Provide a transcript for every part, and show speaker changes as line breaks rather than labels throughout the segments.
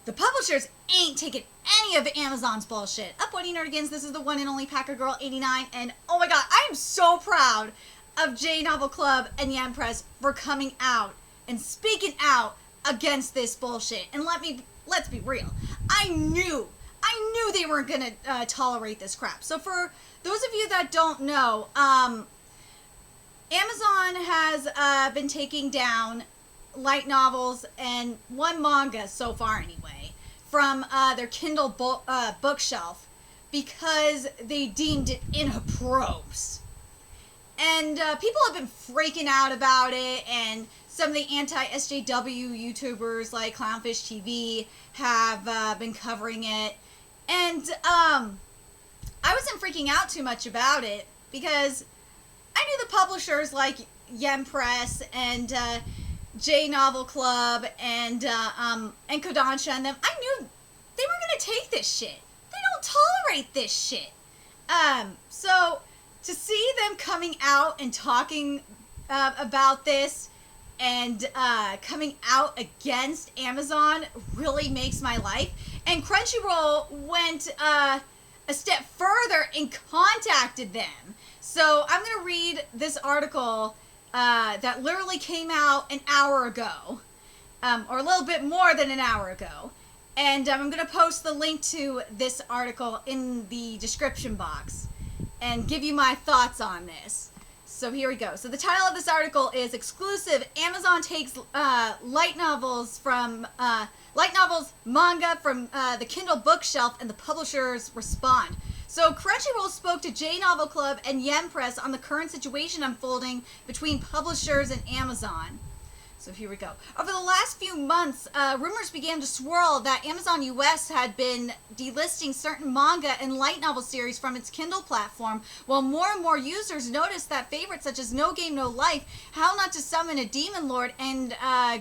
The publishers ain't taking any of Amazon's bullshit. Up, Wendy Nerdigans, this is the one and only Packer Girl 89, and oh my god, I am so proud of J Novel Club and Yen Press for coming out and speaking out against this bullshit. And let's be real. I knew they weren't gonna tolerate this crap. So for those of you that don't know, Amazon has been taking down light novels and one manga so far anyway from their Kindle bookshelf because they deemed it inappropriate. And people have been freaking out about it, and some of the anti-SJW YouTubers like Clownfish TV have been covering it. And I wasn't freaking out too much about it because I knew the publishers like Yen Press and J Novel Club and Kodansha and them. I knew they were going to take this shit. They don't tolerate this shit. So to see them coming out and talking about this and coming out against Amazon really makes my life. And Crunchyroll went a step further and contacted them. So I'm going to read this article that literally came out an hour ago, or a little bit more than an hour ago. And I'm going to post the link to this article in the description box and give you my thoughts on this. So here we go. So the title of this article is Exclusive: Amazon takes light novels manga from the Kindle bookshelf and the publishers respond. So Crunchyroll spoke to J Novel Club and Yen Press on the current situation unfolding between publishers and Amazon. So here we go. Over the last few months, rumors began to swirl that Amazon US had been delisting certain manga and light novel series from its Kindle platform, while more and more users noticed that favorites such as No Game No Life, How Not to Summon a Demon Lord, and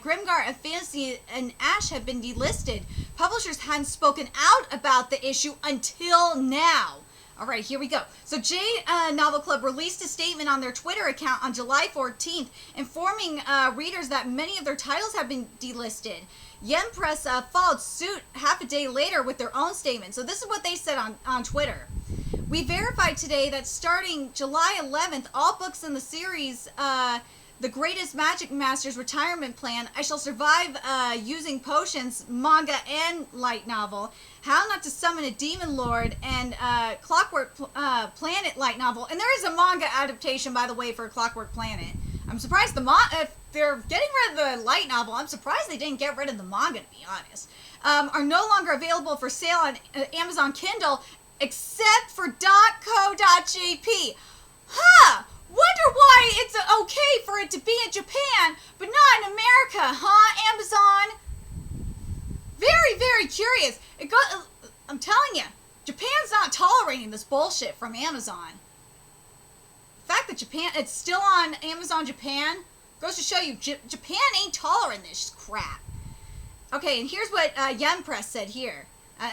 Grimgar of Fantasy and Ash had been delisted. Publishers hadn't spoken out about the issue until now. All right, here we go. So J Novel Club released a statement on their Twitter account on July 14th, informing readers that many of their titles have been delisted. Yen Press followed suit half a day later with their own statement. So this is what they said on Twitter. We verified today that starting July 11th, all books in the series The Greatest Magic Master's Retirement Plan, I Shall Survive Using Potions, manga and light novel, How Not to Summon a Demon Lord, and Clockwork Planet light novel. And there is a manga adaptation, by the way, for Clockwork Planet. I'm surprised if they're getting rid of the light novel, I'm surprised they didn't get rid of the manga, to be honest, are no longer available for sale on Amazon Kindle, except for .co.jp. Huh! Wonder why it's okay for it to be in Japan, but not in America, huh, Amazon? Very, very curious. I'm telling you, Japan's not tolerating this bullshit from Amazon. The fact that it's still on Amazon Japan goes to show you Japan ain't tolerating this crap. Okay, and here's what Yen Press said here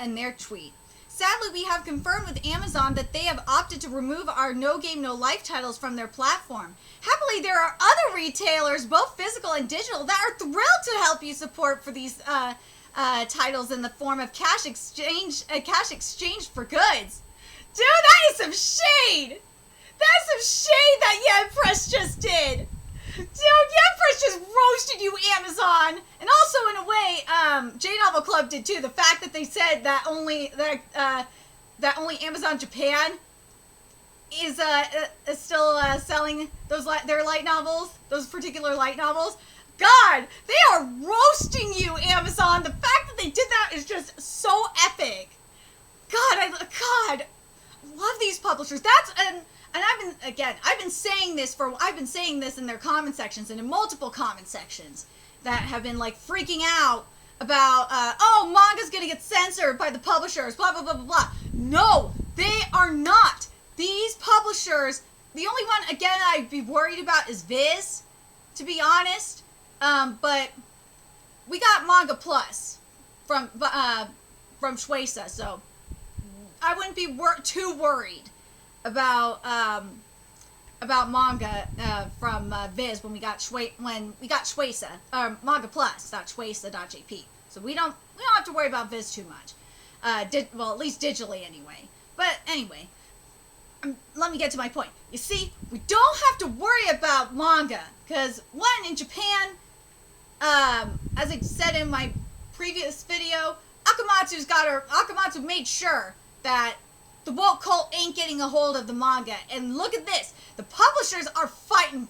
in their tweet. Sadly, we have confirmed with Amazon that they have opted to remove our No Game No Life titles from their platform. Happily, there are other retailers, both physical and digital, that are thrilled to help you support for these titles in the form of cash exchange for goods. Dude, that is some shade! That's some shade that Yen Press just did! Dude, Yen Press just roasted you, Amazon! And also, in a way, J Novel Club did too. The fact that they said that only Amazon Japan is still selling their light novels, those particular light novels. God, they are roasting you, Amazon. The fact that they did that is just so epic. God, I love these publishers. And I've been saying this in their comment sections and in multiple comment sections that have been like freaking out about, manga's gonna get censored by the publishers, blah, blah, blah, blah, blah. No, they are not. These publishers, the only one, again, I'd be worried about is Viz, to be honest. But we got Manga Plus from Shueisha, so I wouldn't be too worried about manga from Viz when we got Shueisha, Manga Plus, not Shueisha.jp. So we don't we don't have to worry about Viz too much. Well, at least digitally anyway. But anyway, let me get to my point. You see, we don't have to worry about manga because one, in Japan, as I said in my previous video, Akamatsu made sure that the woke cult ain't getting a hold of the manga. And look at this, the publishers are fighting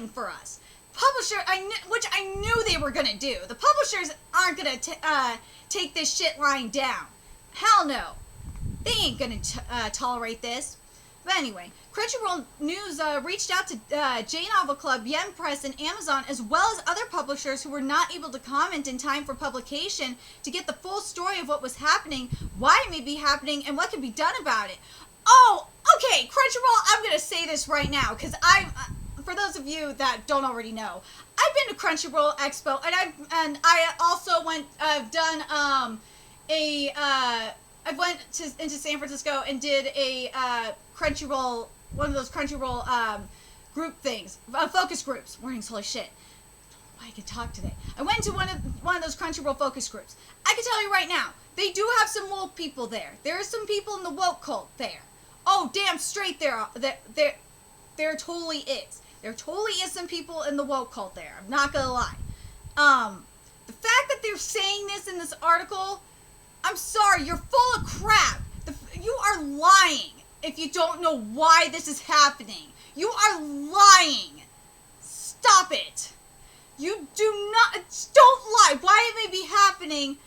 for us. Which I knew they were gonna do. The publishers aren't gonna take this shit lying down. Hell no, they ain't gonna tolerate this. But anyway, Crunchyroll News reached out to J-Novel Club, Yen Press, and Amazon, as well as other publishers who were not able to comment in time for publication to get the full story of what was happening, why it may be happening, and what can be done about it. Oh, okay, Crunchyroll, I'm going to say this right now, because for those of you that don't already know, I've been to Crunchyroll Expo, and I also I went into San Francisco and did a Crunchyroll, one of those Crunchyroll group things, focus groups. Warnings, holy shit. I can talk today. I went to one of those Crunchyroll focus groups. I can tell you right now, they do have some woke people there. There are some people in the woke cult there. Oh, damn straight there totally is. There totally is some people in the woke cult there. I'm not gonna lie. The fact that they're saying this in this article, I'm sorry, you're full of crap. You are lying if you don't know why this is happening. You are lying. Stop it. You don't lie. Why it may be happening,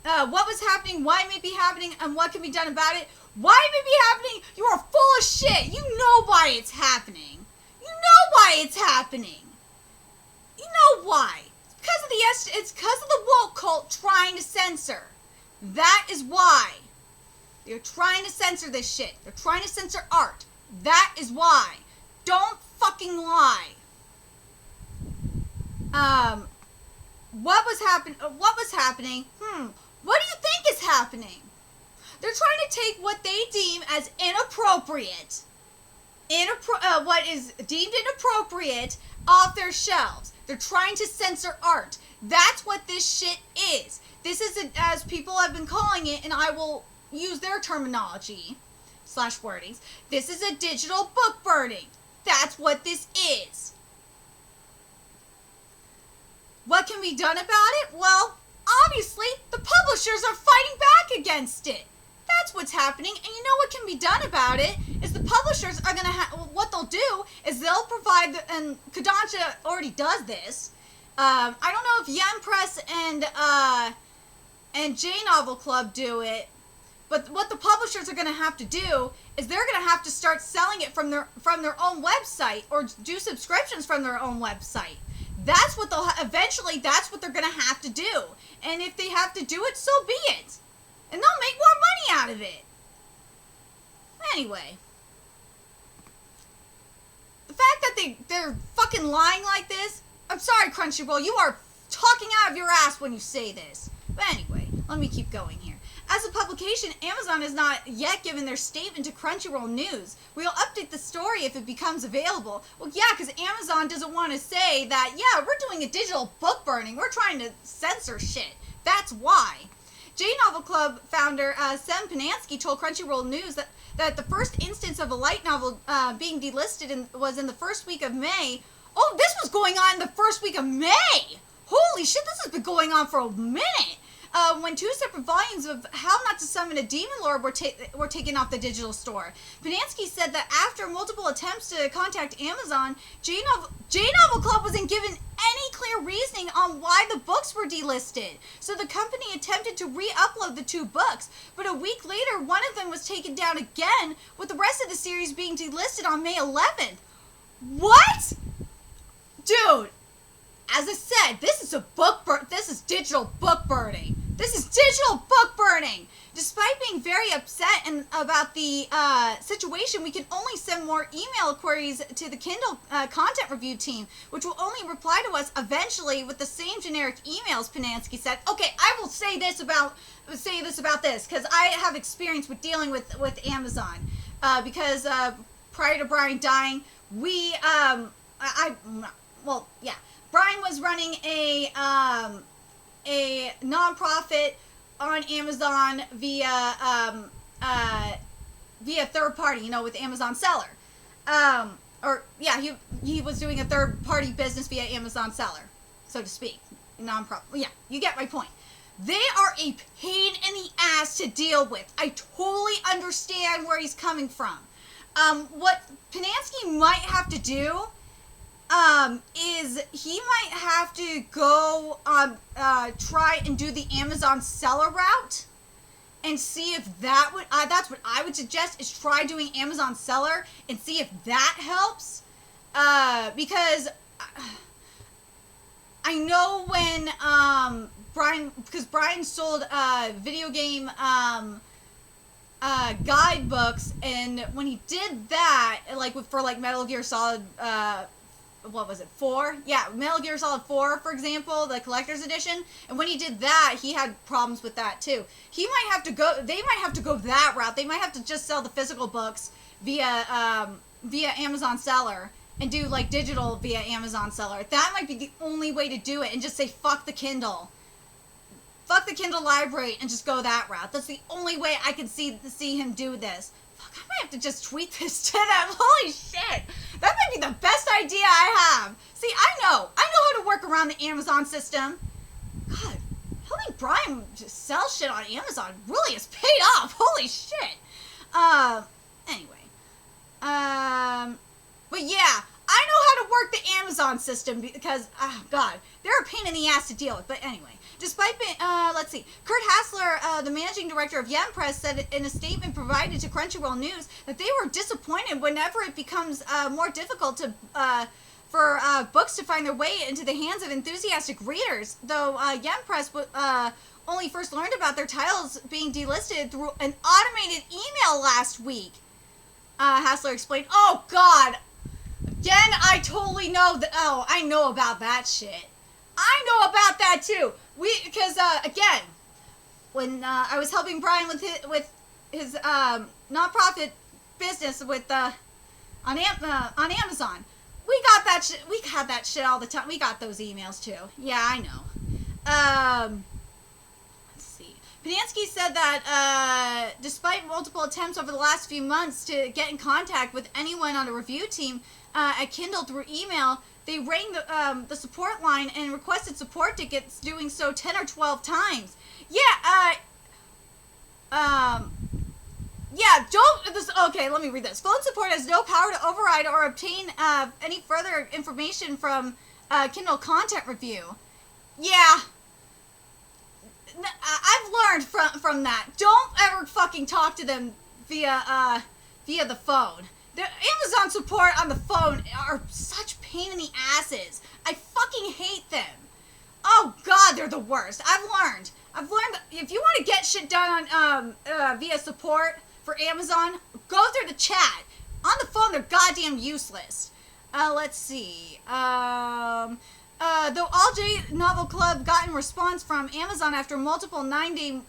what was happening, why it may be happening, and what can be done about it. Why it may be happening, you are full of shit. You know why it's happening. You know why it's happening. You know why. It's because of the woke cult trying to censor. That is why. They're trying to censor this shit. They're trying to censor art. That is why. Don't fucking lie. What was happening? What do you think is happening? They're trying to take what they deem as inappropriate, what is deemed inappropriate, off their shelves. They're trying to censor art. That's what this shit is. This is, as people have been calling it, and I will use their terminology / wordings. This is a digital book burning. That's what this is. What can be done about it? Well, obviously, the publishers are fighting back against it. That's what's happening. And you know what can be done about it is the publishers are going to what they'll do is they'll provide, and Kodansha already does this. I don't know if Yen Press and J-Novel Club do it, but what the publishers are going to have to do is they're going to have to start selling it from their own website or do subscriptions from their own website. That's what that's what they're going to have to do. And if they have to do it, so be it. And they'll make more money out of it. Anyway. The fact that they're fucking lying like this, I'm sorry, Crunchyroll, you are talking out of your ass when you say this. But anyway, let me keep going here. As a publication, Amazon has not yet given their statement to Crunchyroll News. We'll update the story if it becomes available. Well, yeah, because Amazon doesn't want to say that, yeah, we're doing a digital book burning. We're trying to censor shit. That's why. J-Novel Club founder Sem Pinansky told Crunchyroll News that the first instance of a light novel being delisted was in the first week of May. Oh, this was going on in the first week of May! Holy shit, this has been going on for a minute! When 2 separate volumes of How Not to Summon a Demon Lord were taken off the digital store. Pinansky said that after multiple attempts to contact Amazon, J-Novel Club wasn't given any clear reasoning on why the books were delisted. So the company attempted to re-upload the 2 books, but a week later, one of them was taken down again, with the rest of the series being delisted on May 11th. What? Dude, as I said, this is digital book burning. This is digital book burning. Despite being very upset about the situation, we can only send more email queries to the Kindle content review team, which will only reply to us eventually with the same generic emails, Pinansky said. Okay, I will say this about this, because I have experience with dealing with Amazon. Because prior to Brian dying, Brian was running a a nonprofit on Amazon via third party, with Amazon Seller. He was doing a third party business via Amazon Seller, so to speak. Nonprofit. Yeah, you get my point. They are a pain in the ass to deal with. I totally understand where he's coming from. What Pinansky might have to do is he might have to go try and do the Amazon Seller route and see if that would, that's what I would suggest, is try doing Amazon Seller and see if that helps. Because I know when Brian sold video game guidebooks, and when he did that, for Metal Gear Solid, what was it, 4? Yeah, Metal Gear Solid 4, for example, the collector's edition. And when he did that, he had problems with that too. They might have to go that route. They might have to just sell the physical books via Amazon Seller and do digital via Amazon Seller. That might be the only way to do it, and just say fuck the Kindle. Fuck the Kindle library and just go that route. That's the only way I can see him do this. Fuck, I might have to just tweet this to them. Holy shit. That might be the best idea I have. See, I know how to work around the Amazon system. God, helping Brian just sell shit on Amazon really has paid off. Holy shit. Anyway. But yeah, I know how to work the Amazon system because, God, they're a pain in the ass to deal with. But anyway, despite, let's see, Kurt Hassler, the managing director of Yen Press, said in a statement provided to Crunchyroll News that they were disappointed whenever it becomes more difficult for books to find their way into the hands of enthusiastic readers. Though Yen Press only first learned about their titles being delisted through an automated email last week. Hassler explained, "Oh God, again, I totally know that. Oh, I know about that shit. I know about that too. Because again, when I was helping Brian with his nonprofit business on Amazon, we got that shit. We had that shit all the time. We got those emails too. Yeah, I know. Let's see. Pinansky said that despite multiple attempts over the last few months to get in contact with anyone on a review team at Kindle through email, they rang the support line and requested support tickets, doing so 10 or 12 times. Okay, let me read this. Phone support has no power to override or obtain any further information from Kindle content review. Yeah. I've learned from that. Don't ever fucking talk to them via the phone. The Amazon support on the phone are such pain in the asses. I fucking hate them. Oh God, they're the worst. I've learned that if you want to get shit done on via support for Amazon, go through the chat. On the phone, they're goddamn useless. Let's see. Though All J Novel Club got in response from Amazon after multiple 9-day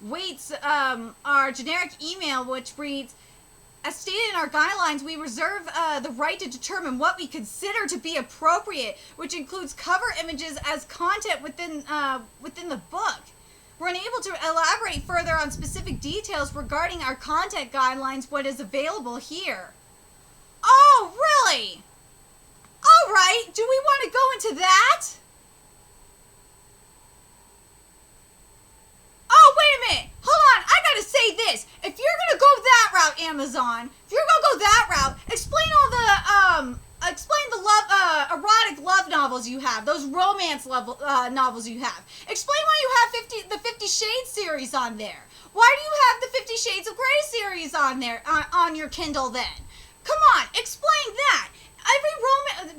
waits, our generic email, which reads, "As stated in our guidelines, we reserve the right to determine what we consider to be appropriate, which includes cover images as content within the book. We're unable to elaborate further on specific details regarding our content guidelines, what is available here." Oh, really? All right. Do we want to go into that? Oh, wait a minute. Hold on. I gotta say this. If you're gonna go that route, Amazon, if you're gonna go that route, explain the erotic love novels you have, those romance novels you have. Explain why you have the 50 Shades series on there. Why do you have the 50 Shades of Grey series on there, on your Kindle then? Come on, explain that.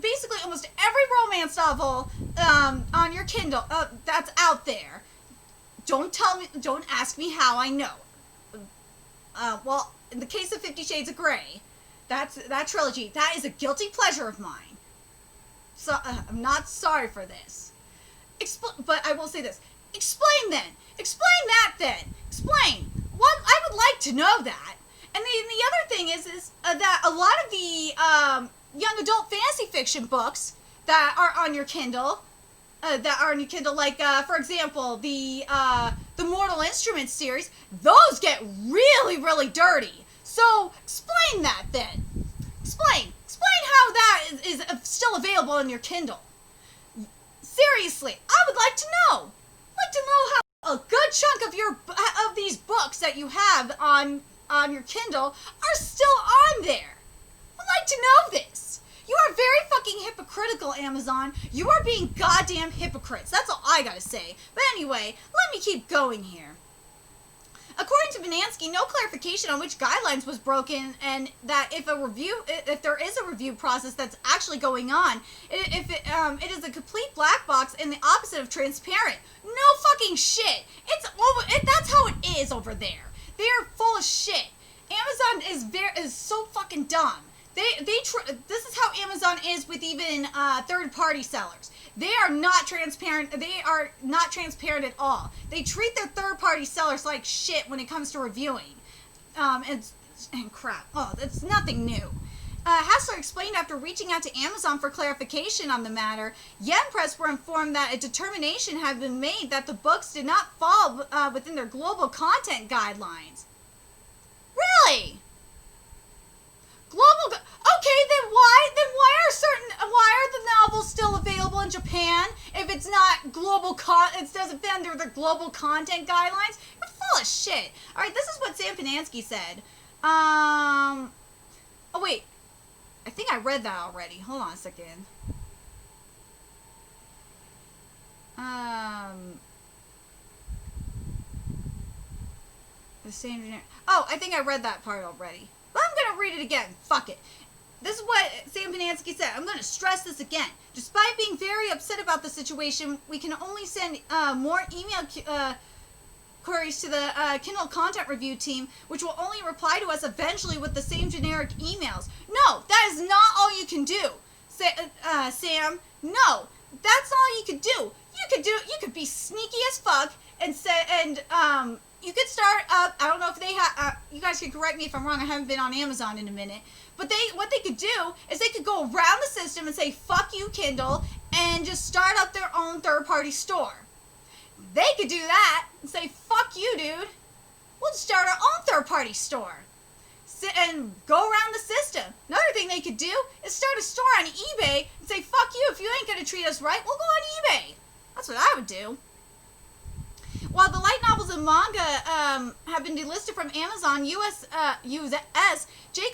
Basically almost every romance novel on your Kindle that's out there. Don't ask me how I know. Well, in the case of 50 Shades of Grey, that trilogy, that is a guilty pleasure of mine. So, I'm not sorry for this. But I will say this. Explain then. Explain that then. Explain. I would like to know that. And the other thing is that a lot of the young adult fantasy fiction books that are on your Kindle, that are on your Kindle, like for example the Mortal Instruments series. Those get really, really dirty. So explain that then. Explain how that is still available in your Kindle. Seriously, I would like to know. I'd like to know how a good chunk of these books that you have on your Kindle are still on there. I'd like to know this. You are very fucking hypocritical, Amazon. You are being goddamn hypocrites. That's all I gotta say. But anyway, let me keep going here. According to Banansky, no clarification on which guidelines was broken, and that if there is a review process that's actually going on, it is a complete black box and the opposite of transparent. No fucking shit. That's how it is over there. They're full of shit. Amazon is so fucking dumb. This is how Amazon is with even third-party sellers. They are not transparent. They are not transparent at all. They treat their third-party sellers like shit when it comes to reviewing. And crap. Oh, that's nothing new. Hassler explained after reaching out to Amazon for clarification on the matter, Yen Press were informed that a determination had been made that the books did not fall within their global content guidelines. Really? Okay, then why are the novels still available in Japan if it's not it doesn't fit under the global content guidelines? You're full of shit. All right, this is what Sam Panansky said. Oh wait, I think I read that already. Hold on a second. The same generic. Oh, I think I read that part already. But I'm going to read it again. Fuck it. This is what Sam Panansky said. I'm going to stress this again. Despite being very upset about the situation, we can only send more email queries to the Kindle Content Review team, which will only reply to us eventually with the same generic emails. No, that is not all you can do, Sam. No, that's all you could do. You could be sneaky as fuck and you could start up. I don't know if they have. You guys can correct me if I'm wrong. I haven't been on Amazon in a minute. But what they could do is they could go around the system and say "fuck you, Kindle," and just start up their own third-party store. They could do that and say "fuck you, dude. We'll just start our own third-party store." And go around the system. Another thing they could do is start a store on eBay and say "fuck you. If you ain't gonna treat us right, we'll go on eBay." That's what I would do. While the light novels and manga have been delisted from Amazon, US J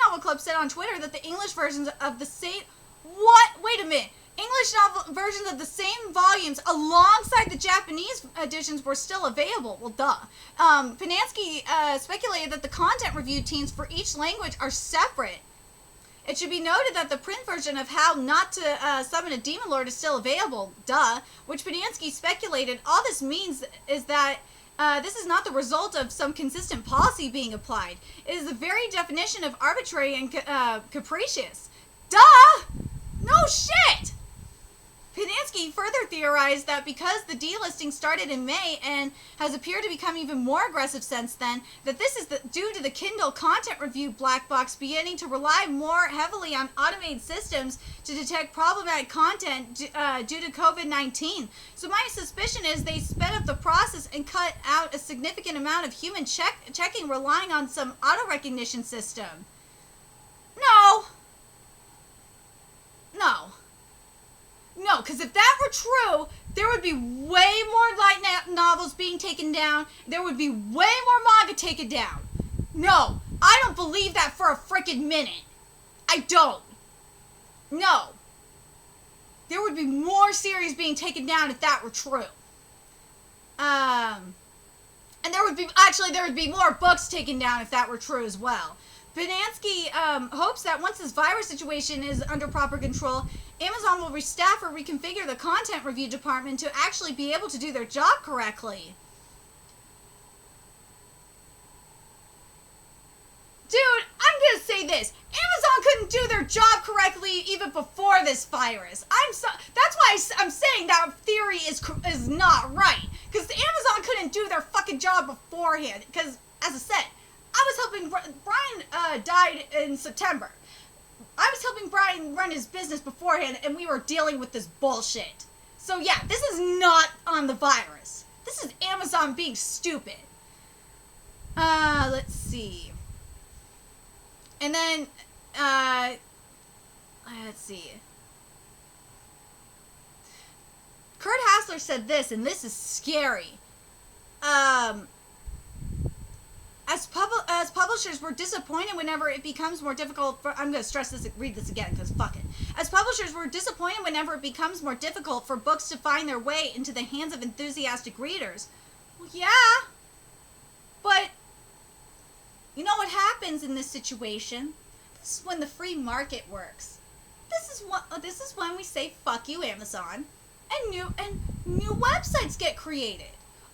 Novel Club said on Twitter that the English versions of the same... What? Wait a minute. English novel versions of the same volumes alongside the Japanese editions were still available. Well, duh. Panansky speculated that the content review teams for each language are separate. It should be noted that the print version of How Not to Summon a Demon Lord is still available, duh, which Panansky speculated. All this means is that this is not the result of some consistent policy being applied. It is the very definition of arbitrary and capricious. Duh! No shit! Panansky further theorized that because the delisting started in May and has appeared to become even more aggressive since then, that this is due to the Kindle Content Review black box beginning to rely more heavily on automated systems to detect problematic content due to COVID-19. So my suspicion is they sped up the process and cut out a significant amount of human checking relying on some auto recognition system. No, because if that were true, there would be way more light novels being taken down. There would be way more manga taken down. No, I don't believe that for a freaking minute. I don't. No. There would be more series being taken down if that were true. And there would be more books taken down if that were true as well. Banansky hopes that once this virus situation is under proper control, Amazon will restaff or reconfigure the content review department to actually be able to do their job correctly. Dude, I'm gonna say this. Amazon couldn't do their job correctly even before this virus. That's why I'm saying that theory is not right. Because Amazon couldn't do their fucking job beforehand. Because, as I said, I was helping Brian died in September. I was helping Brian run his business beforehand, and we were dealing with this bullshit. So yeah, this is not on the virus. This is Amazon being stupid. Let's see. And then, let's see. Kurt Hassler said this, and this is scary. As publishers, we're disappointed whenever it becomes more difficult for... I'm going to stress this, read this again, because fuck it. As publishers, we're disappointed whenever it becomes more difficult for books to find their way into the hands of enthusiastic readers. Well, yeah. But, you know what happens in this situation? This is when the free market works. This is when we say, fuck you, Amazon, and new websites get created.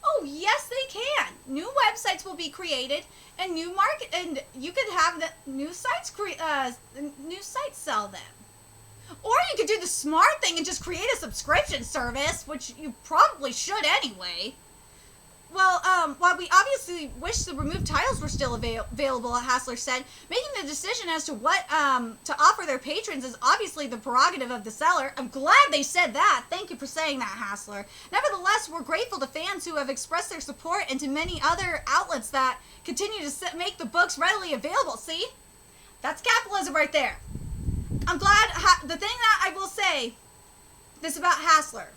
Oh, yes, they can. New websites will be created, and you could have the new sites sell them. Or you could do the smart thing and just create a subscription service, which you probably should anyway. Well, while we obviously wish the removed titles were still available, Hassler said, making the decision as to what to offer their patrons is obviously the prerogative of the seller. I'm glad they said that. Thank you for saying that, Hassler. Nevertheless, we're grateful to fans who have expressed their support and to many other outlets that continue to make the books readily available. See? That's capitalism right there. I'm glad. The thing that I will say this about Hassler.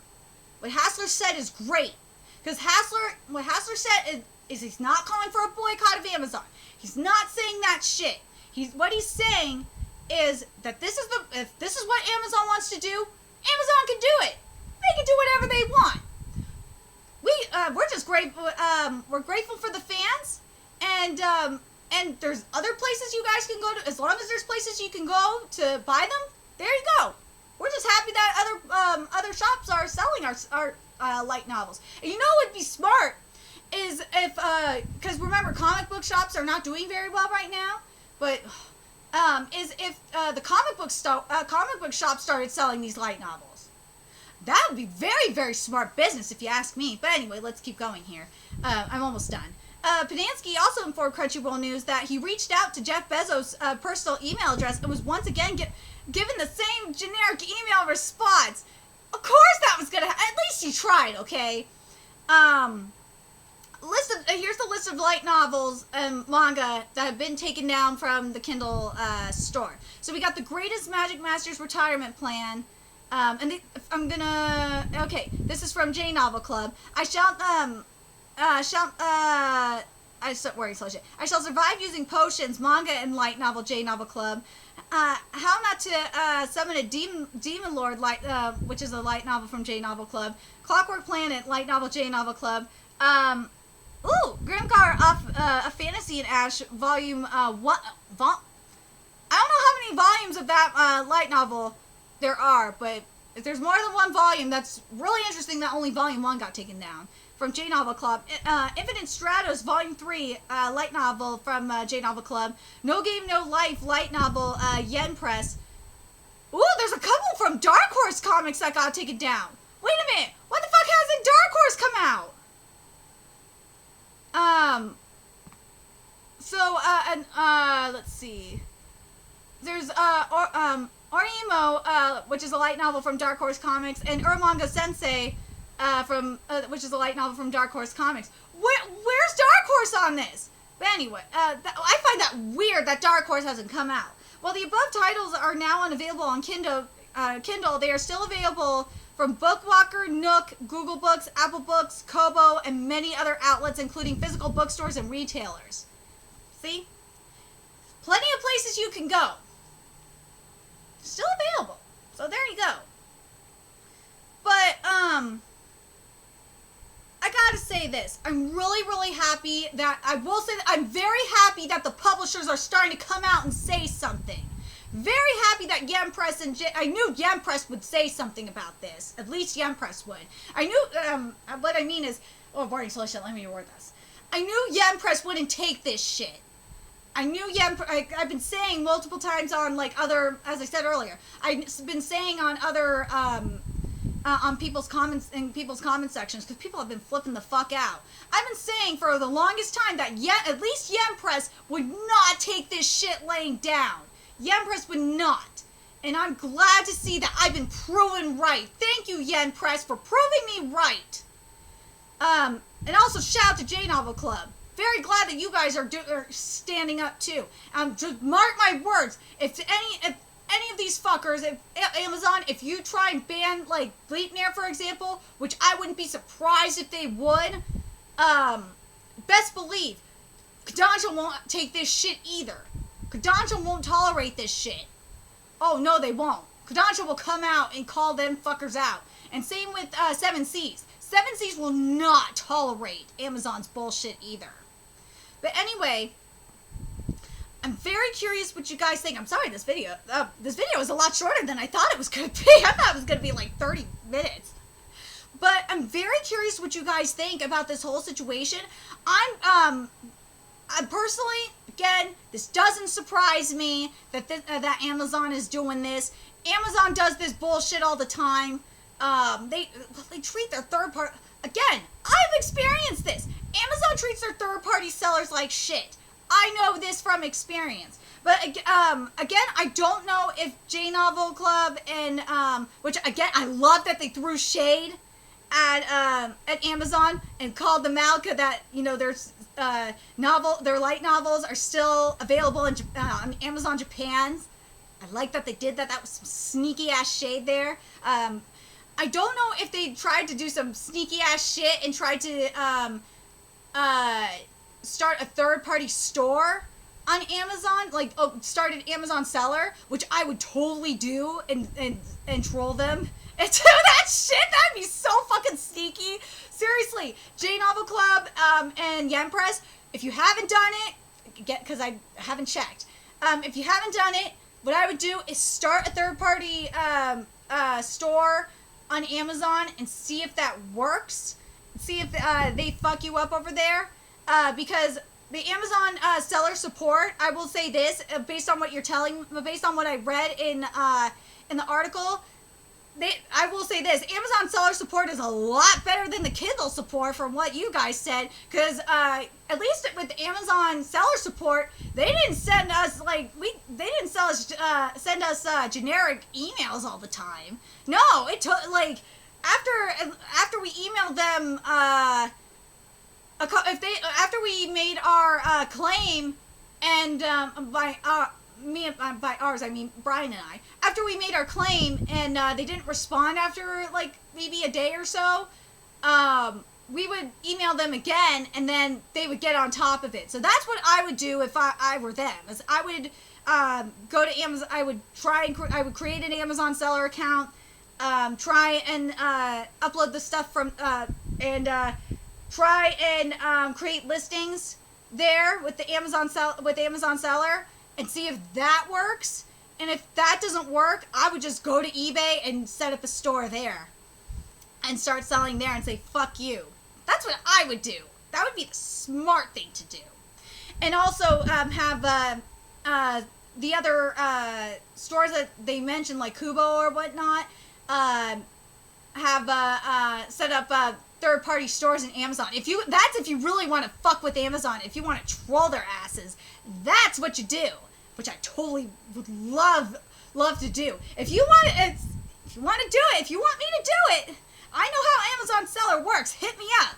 What Hassler said is great. Because what Hassler said is he's not calling for a boycott of Amazon. He's not saying that shit. What he's saying is that if this is what Amazon wants to do, Amazon can do it. They can do whatever they want. We're just grateful. We're grateful for the fans, and there's other places you guys can go to. As long as there's places you can go to buy them, there you go. We're just happy that other shops are selling our light novels. And you know what would be smart is if, because remember, comic book shops are not doing very well right now, but is if the comic book shop started selling these light novels. That would be very, very smart business if you ask me. But anyway, let's keep going here. I'm almost done. Podansky also informed Crunchyroll News that he reached out to Jeff Bezos' personal email address and was once again given the same generic email response. Of course that was gonna at least he tried, okay? Here's the list of light novels and manga that have been taken down from the Kindle store. So we got The Greatest Magic Masters Retirement Plan. This is from J Novel Club. I shall survive using potions, manga and light novel, J Novel Club. How Not to Summon a Demon Lord, which is a light novel from J Novel Club. Clockwork Planet, light novel, J Novel Club. Grimgar A Fantasy in Ash, volume 1. I don't know how many volumes of that light novel there are, but if there's more than one volume, that's really interesting that only volume 1 got taken down. From J Novel Club. Infinite Stratos, Volume 3, light novel from J Novel Club. No Game, No Life, light novel, Yen Press. Ooh, there's a couple from Dark Horse Comics that got taken down. Wait a minute, what the fuck hasn't Dark Horse come out? Let's see. There's, Orimo, which is a light novel from Dark Horse Comics, and Urmanga Sensei, which is a light novel from Dark Horse Comics. Where's Dark Horse on this? But anyway, I find that weird that Dark Horse hasn't come out. While the above titles are now unavailable on Kindle, they are still available from Bookwalker, Nook, Google Books, Apple Books, Kobo, and many other outlets, including physical bookstores and retailers. See? Plenty of places you can go. Still available. So there you go. But, I gotta say this. I'm really, really happy that, I will say that I'm very happy that the publishers are starting to come out and say something. Very happy that Yen Press I knew Yen Press would say something about this. At least Yen Press would. I knew, what I mean is, boring solution, let me reword this. I knew Yen Press wouldn't take this shit. I knew I've been saying multiple times on, other, as I said earlier, I've been saying on other, on people's comments, in people's comment sections, because people have been flipping the fuck out. I've been saying for the longest time that at least Yen Press would not take this shit laying down. Yen Press would not. And I'm glad to see that I've been proven right. Thank you, Yen Press, for proving me right. And also shout out to J-Novel Club. Very glad that you guys are standing up too. Just mark my words. If any of these fuckers, if Amazon, if you try and ban like Gleipnir, for example, which I wouldn't be surprised if they would, best believe Kodansha won't take this shit either. Kodansha won't tolerate this shit. Oh no, they won't. Kodansha will come out and call them fuckers out. And same with 7 Seas. 7 Seas will not tolerate Amazon's bullshit either. But anyway, I'm very curious what you guys think. I'm sorry, this video is a lot shorter than I thought it was going to be. I thought it was going to be like 30 minutes. But I'm very curious what you guys think about this whole situation. I'm personally, again, this doesn't surprise me that that Amazon is doing this. Amazon does this bullshit all the time. They treat their third party. Again, I've experienced this. Amazon treats their third party sellers like shit. I know this from experience. But again, I don't know if J-Novel Club and which again, I love that they threw shade at Amazon and called them out that their light novels are still available in on Amazon Japan. I like that they did that. That was some sneaky ass shade there. I don't know if they tried to do some sneaky ass shit and tried to start a third party store on Amazon, like start an Amazon seller, which I would totally do and troll them and do that shit. That'd be so fucking sneaky. Seriously, J-Novel Club and Yen Press, if you haven't done it, because I haven't checked. If you haven't done it, what I would do is start a third party store on Amazon and see if that works. See if they fuck you up over there. Because the Amazon seller support, I will say this, based on what you're telling, based on what I read in the article, I will say this, Amazon seller support is a lot better than the Kindle support from what you guys said, because at least with Amazon seller support, they didn't send us send us generic emails all the time. No, it took after we emailed them after we made our claim, and by ours I mean Brian and I, after we made our claim and they didn't respond after like maybe a day or so, we would email them again and then they would get on top of it. So that's what I would do if I were them. Is I would go to Amazon. I would create an Amazon seller account, try and upload the stuff from try and create listings there with the Amazon seller and see if that works. And if that doesn't work, I would just go to eBay and set up a store there and start selling there and say fuck you. That's what I would do. That would be the smart thing to do. And also have the other stores that they mentioned, like Kubo or whatnot, have set up third-party stores in Amazon. If you really want to fuck with Amazon, if you want to troll their asses, that's what you do. Which I totally would love to do. If you want to do it, if you want me to do it, I know how Amazon seller works. Hit me up.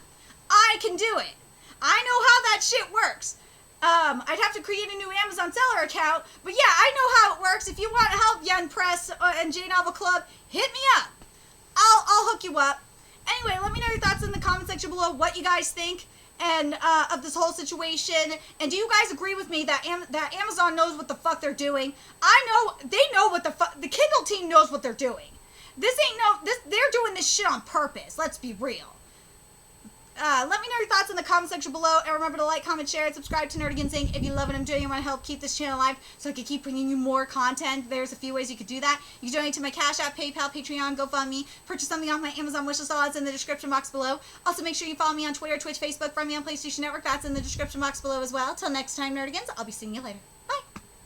I can do it. I know how that shit works. I'd have to create a new Amazon seller account, but yeah, I know how it works. If you want to help Yen Press and J-Novel Club, hit me up. I'll hook you up. Anyway, let me know your thoughts in the comment section below, what you guys think and of this whole situation. And do you guys agree with me that that Amazon knows what the fuck they're doing? I know they know what the fuck. The Kindle team knows what they're doing. They're doing this shit on purpose. Let's be real. Let me know your thoughts in the comment section below, and remember to like, comment, share, and subscribe to Nerdigans Inc. If you love what I'm doing and want to help keep this channel alive so I can keep bringing you more content. There's a few ways you could do that. You can donate to my Cash App, PayPal, Patreon, GoFundMe, purchase something off my Amazon wishlist, all that's in the description box below. Also, make sure you follow me on Twitter, Twitch, Facebook, find me on PlayStation Network, that's in the description box below as well. Till next time, Nerdigans, I'll be seeing you later. Bye!